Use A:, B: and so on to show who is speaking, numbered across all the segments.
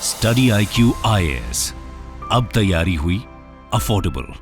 A: Study IQ IAS, अब तैयारी हुई अफोर्डेबल।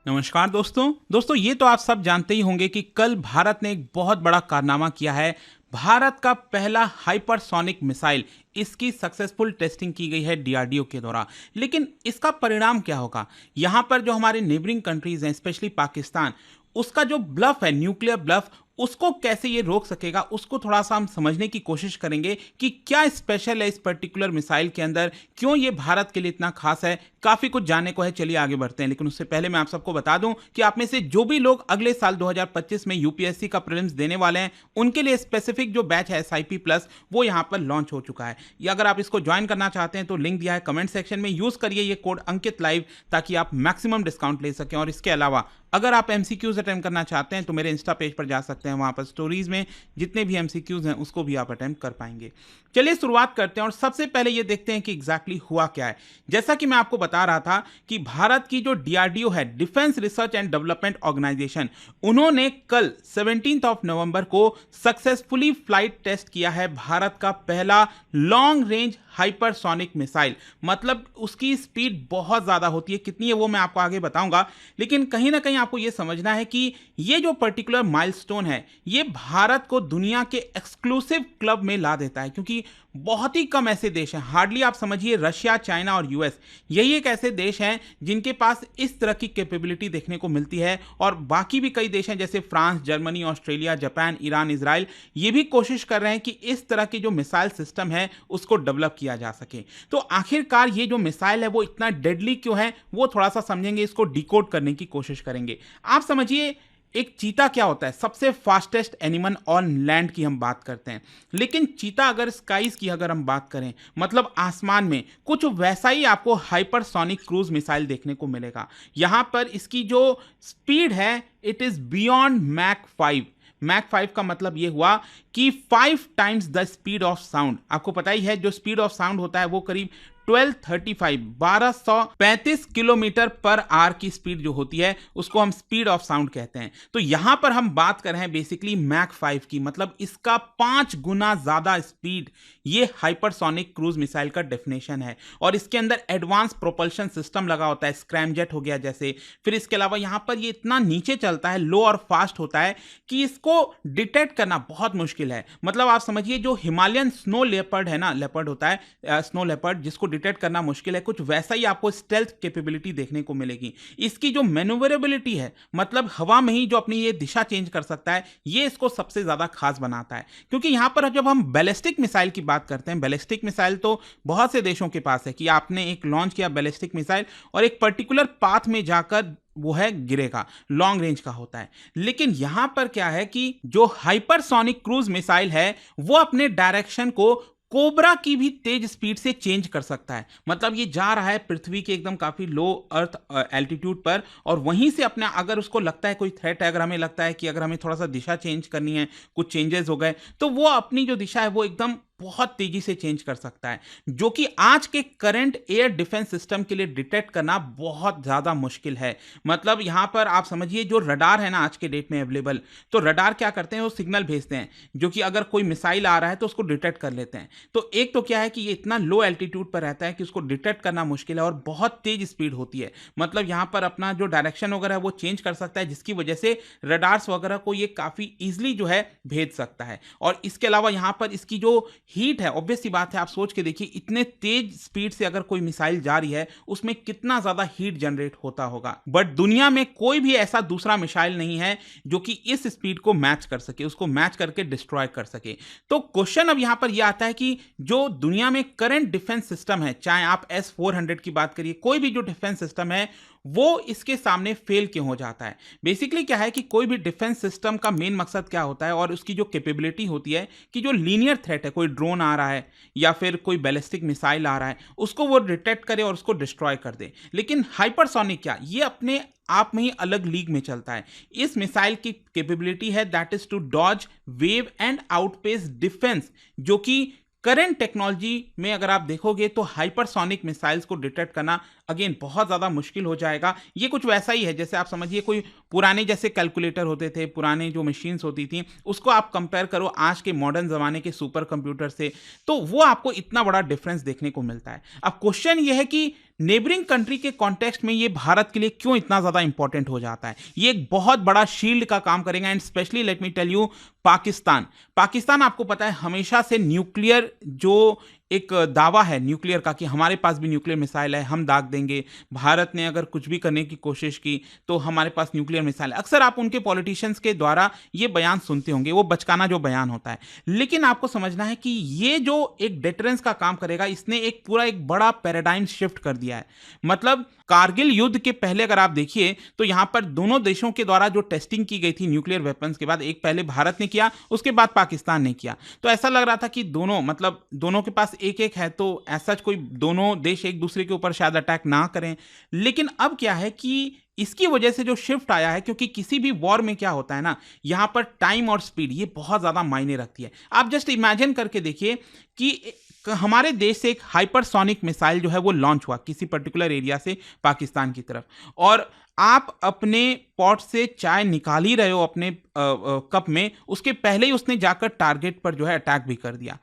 B: नमस्कार दोस्तों ये तो आप सब जानते ही होंगे कि कल भारत ने एक बहुत बड़ा कारनामा किया है। भारत का पहला हाइपरसोनिक मिसाइल, इसकी सक्सेसफुल टेस्टिंग की गई है DRDO के द्वारा। लेकिन इसका परिणाम क्या होगा? यहाँ पर जो हमारे नेबरिंग कंट्रीज हैं, स्पेशली पाकिस्तान, उसका जो ब्लफ है, न्यूक्लियर ब्लफ, उसको कैसे ये रोक सकेगा, उसको थोड़ा सा हम समझने की कोशिश करेंगे कि क्या स्पेशल है इस पर्टिकुलर मिसाइल के अंदर, क्यों ये भारत के लिए इतना खास है। काफी कुछ जानने को है, चलिए आगे बढ़ते हैं। लेकिन उससे पहले मैं आप सबको बता दूं कि आप में से जो भी लोग अगले साल 2025 में UPSC का प्रीलिम्स देने वाले हैं, उनके लिए स्पेसिफिक जो बैच है SIP प्लस, वो यहाँ पर लॉन्च हो चुका है। या अगर आप इसको ज्वाइन करना चाहते हैं तो लिंक दिया है कमेंट सेक्शन में, यूज करिए ये कोड अंकित लाइव ताकि आप मैक्सिमम डिस्काउंट ले सकें। और इसके अलावा अगर आप MCQs अटेम्प्ट करना चाहते हैं तो मेरे इंस्टा पेज पर जा सकते हैं, वहां पर स्टोरीज में जितने भी MCQs हैं उसको भी आप अटेम्प्ट कर पाएंगे। चलिए शुरुआत करते हैं और सबसे पहले ये देखते हैं कि एग्जैक्टली हुआ क्या है। जैसा कि मैं आपको बता रहा था कि भारत की जो DRDO है, defence research and development organisation, उन्होंने कल 17 नवंबर को सक्सेसफुली फ्लाइट टेस्ट किया है भारत का पहला लॉन्ग रेंज हाइपरसोनिक मिसाइल। मतलब उसकी स्पीड बहुत ज्यादा होती है, कितनी है वो मैं आपको आगे बताऊंगा। लेकिन कहीं ना कहीं आपको यह समझना है कि ये जो पर्टिकुलर माइलस्टोन है, ये भारत को दुनिया के एक्सक्लूसिव क्लब में ला देता है, क्योंकि बहुत ही कम ऐसे देश हैं, हार्डली आप समझिए रशिया, चाइना और US, यही एक ऐसे देश हैं जिनके पास इस तरह की कैपेबिलिटी देखने को मिलती है। और बाकी भी कई देश हैं जैसे France, Germany, Australia, Japan, Iran, Israel, ये भी कोशिश कर रहे हैं कि इस तरह के जो मिसाइल सिस्टम है उसको डेवलप किया जा सके। तो आखिरकार ये जो मिसाइल है वो इतना डेडली क्यों है, वो थोड़ा सा समझेंगे, इसको डिकोड करने की कोशिश करेंगे। आप समझिए एक चीता क्या होता है, सबसे फास्टेस्ट एनिमल ऑन लैंड की हम बात करते हैं। लेकिन चीता अगर स्काईज की अगर हम बात करें, मतलब आसमान में, कुछ वैसा ही आपको हाइपरसोनिक क्रूज मिसाइल देखने को मिलेगा। यहां पर इसकी जो स्पीड है, it is beyond Mach 5। Mach 5 का मतलब यह हुआ कि 5 times the speed of sound. आपको पता ही है जो स्पीड ऑफ साउंड होता है वो करीब 1235 किलोमीटर पर आवर की स्पीड जो होती है उसको हम स्पीड ऑफ साउंड कहते हैं। तो यहां पर हम बात कर रहे हैं बेसिकली मैक 5 की, मतलब इसका 5 गुना ज्यादा स्पीड ये हाइपरसोनिक क्रूज मिसाइल का डेफिनेशन है। और इसके अंदर एडवांस प्रोपल्शन सिस्टम लगा होता है, स्क्रैमजेट हो गया जैसे। फिर इसके अलावा यहां पर ये इतना नीचे चलता है, लो और फास्ट होता है कि इसको डिटेक्ट करना बहुत मुश्किल है। मतलब आप समझिए जो हिमालयन स्नो लेपर्ड है ना, लेपर्ड होता है स्नो लेपर्ड, जिसको डिटेक्ट करना मुश्किल है, कुछ वैसा ही आपको स्टेल्थ कैपेबिलिटी देखने को मिलेगी। इसकी जो मैन्यूवरेबिलिटी है, मतलब हवा में ही जो अपनी ये दिशा चेंज कर सकता है, ये इसको सबसे ज्यादा खास बनाता है। क्योंकि यहां पर जब हम बैलिस्टिक मिसाइल की बात करते हैं, बैलिस्टिक मिसाइल तो बहुत से देशों के पास है कि आपने एक लॉन्च किया बैलिस्टिक मिसाइल और एक पर्टिकुलर पाथ में जाकर वो है गिरेगा, लॉन्ग रेंज का होता है। लेकिन यहां पर क्या है कि जो हाइपरसोनिक क्रूज मिसाइल है वो अपने डायरेक्शन को कोबरा की भी तेज स्पीड से चेंज कर सकता है। मतलब ये जा रहा है पृथ्वी के एकदम काफी लो अर्थ एल्टीट्यूड पर, और वहीं से अपना अगर उसको लगता है कोई थ्रेट है, अगर हमें लगता है कि अगर हमें थोड़ा सा दिशा चेंज करनी है, कुछ चेंजेस हो गए, तो वो अपनी जो दिशा है वो एकदम बहुत तेजी से चेंज कर सकता है, जो कि आज के करंट एयर डिफेंस सिस्टम के लिए डिटेक्ट करना बहुत ज्यादा मुश्किल है। मतलब यहां पर आप समझिए जो रडार है ना आज के डेट में अवेलेबल, तो रडार क्या करते हैं, वो सिग्नल भेजते हैं जो कि अगर कोई मिसाइल आ रहा है तो उसको डिटेक्ट कर लेते हैं। तो एक तो क्या है कि ये इतना लो एल्टीट्यूड पर रहता है कि उसको डिटेक्ट करना मुश्किल है और बहुत तेज स्पीड होती है। मतलब यहां पर अपना जो डायरेक्शन वगैरह है वो चेंज कर सकता है, जिसकी वजह से रडार्स वगैरह को ये काफी इजिली जो है भेज सकता है। और इसके अलावा यहां पर इसकी जो हीट है, ऑब्वियस सी बात है, आप सोच के देखिए इतने तेज स्पीड से अगर कोई मिसाइल जा रही है उसमें कितना ज्यादा हीट जनरेट होता होगा। बट दुनिया में कोई भी ऐसा दूसरा मिसाइल नहीं है जो कि इस स्पीड को मैच कर सके, उसको मैच करके डिस्ट्रॉय कर सके। तो क्वेश्चन अब यहां पर यह आता है कि जो दुनिया में करंट डिफेंस सिस्टम है, चाहे आप S-400 की बात करिए, कोई भी जो डिफेंस सिस्टम है, वो इसके सामने फेल क्यों हो जाता है। बेसिकली क्या है कि कोई भी डिफेंस सिस्टम का मेन मकसद क्या होता है और उसकी जो कैपेबिलिटी होती है कि जो लीनियर थ्रेट है, कोई ड्रोन आ रहा है या फिर कोई बैलिस्टिक मिसाइल आ रहा है, उसको वो डिटेक्ट करे और उसको डिस्ट्रॉय कर दे। लेकिन हाइपरसोनिक क्या, ये अपने आप में ही अलग लीग में चलता है। इस मिसाइल की कैपेबिलिटी है that is to dodge, weave and outpace defence, जो कि करंट टेक्नोलॉजी में अगर आप देखोगे तो हाइपरसोनिक मिसाइल्स को डिटेक्ट करना अगेन बहुत ज़्यादा मुश्किल हो जाएगा। ये कुछ वैसा ही है जैसे आप समझिए कोई पुराने जैसे कैलकुलेटर होते थे, पुराने जो मशीन्स होती थी, उसको आप कंपेयर करो आज के मॉडर्न ज़माने के सुपर कंप्यूटर से, तो वो आपको इतना बड़ा डिफरेंस देखने को मिलता है। अब क्वेश्चन ये है कि नेबरिंग कंट्री के कॉन्टेक्स्ट में ये भारत के लिए क्यों इतना ज़्यादा इंपॉर्टेंट हो जाता है। ये एक बहुत बड़ा शील्ड का काम करेगा and specially let me tell you Pakistan आपको पता है हमेशा से न्यूक्लियर जो एक दावा है न्यूक्लियर का कि हमारे पास भी न्यूक्लियर मिसाइल है, हम दाग देंगे। भारत ने अगर कुछ भी करने की कोशिश की तो हमारे पास न्यूक्लियर मिसाइल है। अक्सर आप उनके पॉलिटिशियंस के द्वारा ये बयान सुनते होंगे, वो बचकाना जो बयान होता है। लेकिन आपको समझना है कि ये जो एक डिटरेंस का काम करेगा, इसने एक पूरा एक बड़ा पैराडाइम शिफ्ट कर दिया है। मतलब कारगिल युद्ध के पहले अगर आप देखिए तो यहां पर दोनों देशों के द्वारा जो टेस्टिंग की गई थी न्यूक्लियर वेपन्स के बाद, एक पहले भारत ने किया, उसके बाद पाकिस्तान ने किया। तो ऐसा लग रहा था कि दोनों के पास एक एक है, तो ऐसा कोई दोनों देश एक दूसरे के ऊपर शायद अटैक ना करें। लेकिन अब क्या है कि इसकी वजह से जो शिफ्ट आया है, क्योंकि किसी भी वॉर में क्या होता है ना, यहां पर टाइम और स्पीड ये बहुत ज्यादा मायने रखती है। आप जस्ट इमेजिन करके देखिए कि हमारे देश से एक हाइपरसोनिक मिसाइल जो है वो लॉन्च हुआ किसी पर्टिकुलर एरिया से पाकिस्तान की तरफ, और आप अपने पॉट से चाय निकाल ही रहे हो अपने कप में, उसके पहले ही उसने जाकर टारगेट पर जो है अटैक भी कर दिया।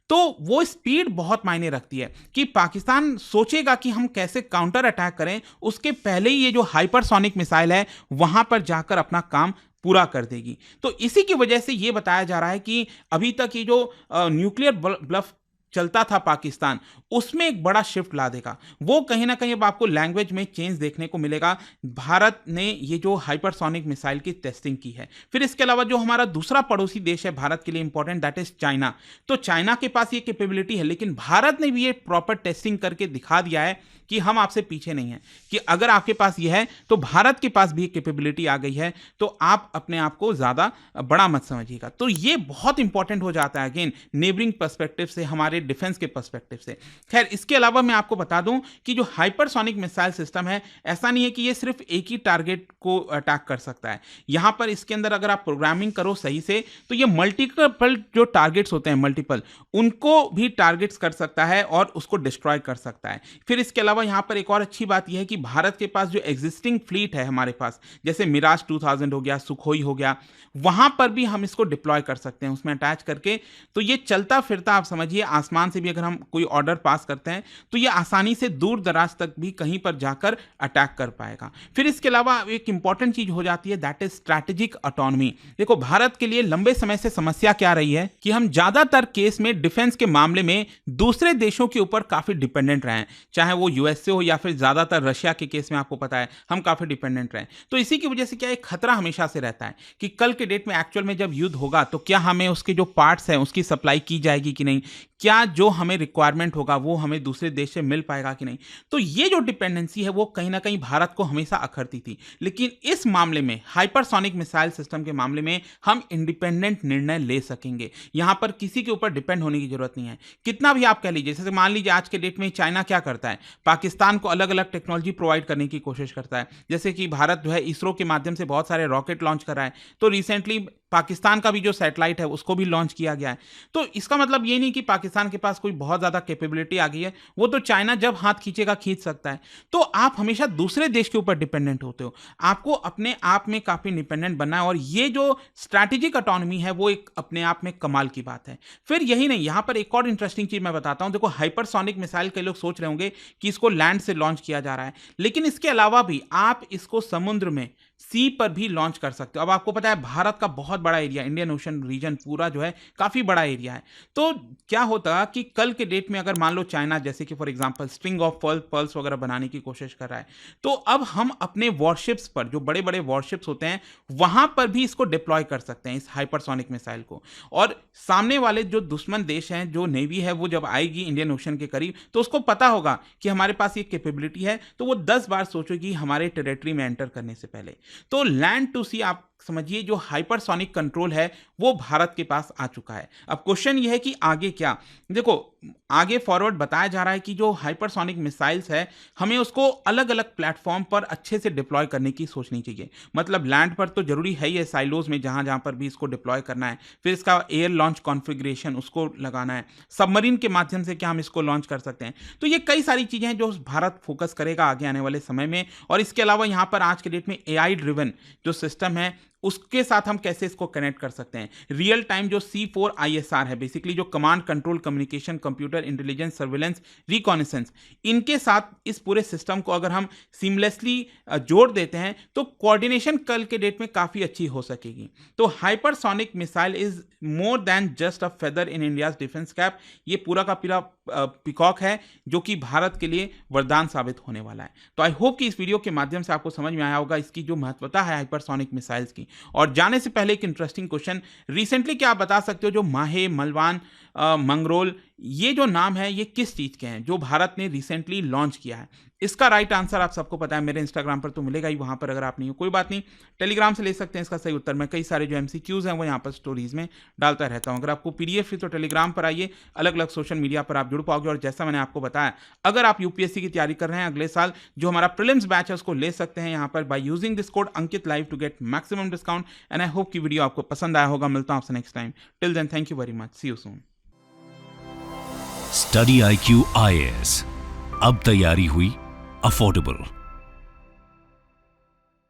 B: तो वो स्पीड बहुत मायने रखती है कि पाकिस्तान सोचेगा कि हम कैसे काउंटर अटैक करें, उसके पहले ही ये जो हाइपरसोनिक मिसाइल है वहां पर जाकर अपना काम पूरा कर देगी। तो इसी की वजह से ये बताया जा रहा है कि अभी तक ये जो न्यूक्लियर ब्लफ चलता था पाकिस्तान, उसमें एक बड़ा शिफ्ट ला देगा। वो कहीं ना कहीं अब आपको लैंग्वेज में चेंज देखने को मिलेगा। भारत ने ये जो हाइपरसोनिक मिसाइल की टेस्टिंग की है। फिर इसके अलावा जो हमारा दूसरा पड़ोसी देश है भारत के लिए इंपॉर्टेंट, दैट इज चाइना। तो चाइना के पास ये कैपेबिलिटी है, लेकिन भारत ने भी ये प्रॉपर टेस्टिंग करके दिखा दिया है कि हम आपसे पीछे नहीं हैं, कि अगर आपके पास ये है तो भारत के पास भी कैपेबिलिटी आ गई है, तो आप अपने आप को ज़्यादा बड़ा मत समझिएगा। तो ये बहुत इंपॉर्टेंट हो जाता है अगेन नेबरिंग पर्सपेक्टिव से, हमारे डिफेंस के पर्सपेक्टिव से। खैर, इसके अलावा मैं आपको बता दूं कि जो हाइपरसोनिक मिसाइल सिस्टम है, ऐसा नहीं है कि ये सिर्फ एक ही टारगेट को अटैक कर सकता है। यहां पर इसके अंदर अगर आप प्रोग्रामिंग करो सही से तो ये मल्टीपल जो टारगेट्स होते हैं, मल्टीपल, उनको भी टारगेट्स कर सकता है और उसको डिस्ट्रॉय कर सकता है। फिर इसके अलावा यहां पर एक और अच्छी बात यह है कि भारत के पास जो एग्जिस्टिंग फ्लीट है हमारे पास, जैसे मिराज 2000 हो गया, सुखोई हो गया, वहां पर भी हम इसको डिप्लॉय कर सकते हैं उसमें अटैच करके। तो ये चलता फिरता, आप समझिए आसमान से भी अगर हम कोई ऑर्डर पास करते हैं तो ये आसानी से दूर दराज तक भी कहीं पर जाकर अटैक कर पाएगा। फिर इसके अलावा एक इंपॉर्टेंट चीज हो जाती है, दैट इज स्ट्रैटेजिक ऑटोनॉमी। देखो, भारत के लिए लंबे समय से समस्या क्या रही है कि हम ज्यादातर केस में डिफेंस के मामले में दूसरे देशों के ऊपर काफी डिपेंडेंट रहे हैं, चाहे वो यूएसए हो या फिर ज्यादातर रशिया के केस में आपको पता है हम काफी डिपेंडेंट रहे। तो इसी की वजह से क्या एक खतरा हमेशा से रहता है कि कल के डेट में एक्चुअल में जब युद्ध होगा तो क्या हमें उसके जो पार्ट्स हैं उसकी सप्लाई की जाएगी कि नहीं, क्या जो हमें रिक्वायरमेंट होगा वो हमें दूसरे देश से मिल पाएगा कि नहीं। तो ये जो डिपेंडेंसी है वो कहीं ना कहीं भारत को हमेशा अखरती थी। लेकिन इस मामले में, हाइपरसोनिक मिसाइल सिस्टम के मामले में, हम इंडिपेंडेंट निर्णय ले सकेंगे। यहां पर किसी के ऊपर डिपेंड होने की जरूरत नहीं है। कितना भी आप कह लीजिए, जैसे मान लीजिए आज के डेट में चाइना क्या करता है, पाकिस्तान को अलग अलग टेक्नोलॉजी प्रोवाइड करने की कोशिश करता है। जैसे कि भारत जो है इसरो के माध्यम से बहुत सारे रॉकेट लॉन्च कर रहा है, तो रिसेंटली पाकिस्तान का भी जो सैटेलाइट है उसको भी लॉन्च किया गया है। तो इसका मतलब ये नहीं कि पाकिस्तान के पास कोई बहुत ज्यादा कैपेबिलिटी आ गई है, वो तो चाइना जब हाथ खींचेगा खींच सकता है। तो आप हमेशा दूसरे देश के ऊपर डिपेंडेंट होते हो, आपको अपने आप में काफी इंडिपेंडेंट बनना है। और ये जो स्ट्रैटेजिक ऑटोनॉमी है वो एक अपने आप में कमाल की बात है। फिर यही नहीं, यहां पर एक और इंटरेस्टिंग चीज मैं बताता हूं। देखो, हाइपरसोनिक मिसाइल के लोग सोच रहे होंगे कि इसको लैंड से लॉन्च किया जा रहा है, लेकिन इसके अलावा भी आप इसको समुद्र में, सी पर भी लॉन्च कर सकते हो। अब आपको पता है भारत का बहुत बड़ा एरिया, इंडियन ओशन रीजन पूरा जो है काफी बड़ा एरिया है। तो क्या होता कि कल के डेट में अगर मान लो चाइना जैसे कि for example string of pearls वगैरह बनाने की कोशिश कर रहा है, तो अब हम अपने वॉरशिप्स पर, जो बड़े बड़े वॉरशिप्स होते हैं, वहां पर भी इसको डिप्लॉय कर सकते हैं, इस हाइपरसोनिक मिसाइल को। और सामने वाले जो दुश्मन देश हैं, जो नेवी है, वो जब आएगी इंडियन ओशन के करीब, तो उसको पता होगा कि हमारे पास ये कैपेबिलिटी है, तो वो 10 बार सोचेगी हमारे टेरिटरी में एंटर करने से पहले। तो लैंड टू सी आप समझिए जो हाइपरसोनिक कंट्रोल है वो भारत के पास आ चुका है। अब क्वेश्चन ये है कि आगे क्या? देखो, आगे फॉरवर्ड बताया जा रहा है कि जो हाइपरसोनिक मिसाइल्स है हमें उसको अलग अलग प्लेटफॉर्म पर अच्छे से डिप्लॉय करने की सोचनी चाहिए। मतलब लैंड पर तो जरूरी है ही है, साइलोज में जहां जहां पर भी इसको डिप्लॉय करना है, फिर इसका एयर लॉन्च कॉन्फ़िगरेशन उसको लगाना है, सबमरीन के माध्यम से क्या हम इसको लॉन्च कर सकते हैं। तो ये कई सारी चीजें हैं जो भारत फोकस करेगा आगे आने वाले समय में। और इसके अलावा यहाँ पर आज के डेट में एआई ड्रिवन जो सिस्टम है उसके साथ हम कैसे इसको कनेक्ट कर सकते हैं। रियल टाइम जो C4ISR है, बेसिकली जो command control communication computer intelligence surveillance reconnaissance, इनके साथ इस पूरे सिस्टम को अगर हम सीमलेसली जोड़ देते हैं तो कोऑर्डिनेशन कल के डेट में काफ़ी अच्छी हो सकेगी। तो hypersonic missile is more than just a feather in India's defence cap. ये पूरा का पूरा पिकॉक है जो कि भारत के लिए वरदान साबित होने वाला है। तो आई होप कि इस वीडियो के माध्यम से आपको समझ में आया होगा इसकी जो महत्वता है हाइपरसोनिक मिसाइल्स की। और जाने से पहले एक इंटरेस्टिंग क्वेश्चन, रिसेंटली क्या आप बता सकते हो जो माहे, मलवान, मंगरोल, ये जो नाम है ये किस चीज़ के हैं जो भारत ने रिसेंटली लॉन्च किया है? इसका राइट आंसर आप सबको पता है, मेरे इंस्टाग्राम पर तो मिलेगा ही, वहां पर अगर आप नहीं हो कोई बात नहीं, टेलीग्राम से ले सकते हैं इसका सही उत्तर। मैं कई सारे जो MCQs हैं वो यहाँ पर स्टोरीज में डालता रहता हूँ। अगर आपको PDF है तो टेलीग्राम पर आइए, अलग अलग सोशल मीडिया पर आप जुड़ पाओगे। और जैसा मैंने आपको बताया, अगर आप UPSC की तैयारी कर रहे हैं अगले साल, जो हमारा प्रीलिम्स बैच है उसको ले सकते हैं यहाँ पर by using this code Ankit live to get maximum discount. And I hope की वीडियो आपको पसंद आया होगा। मिलता हूँ आपसे next time. Till then, thank you very much, see you soon.
A: Study IQ IAS, अब तैयारी हुई अफोर्डेबल।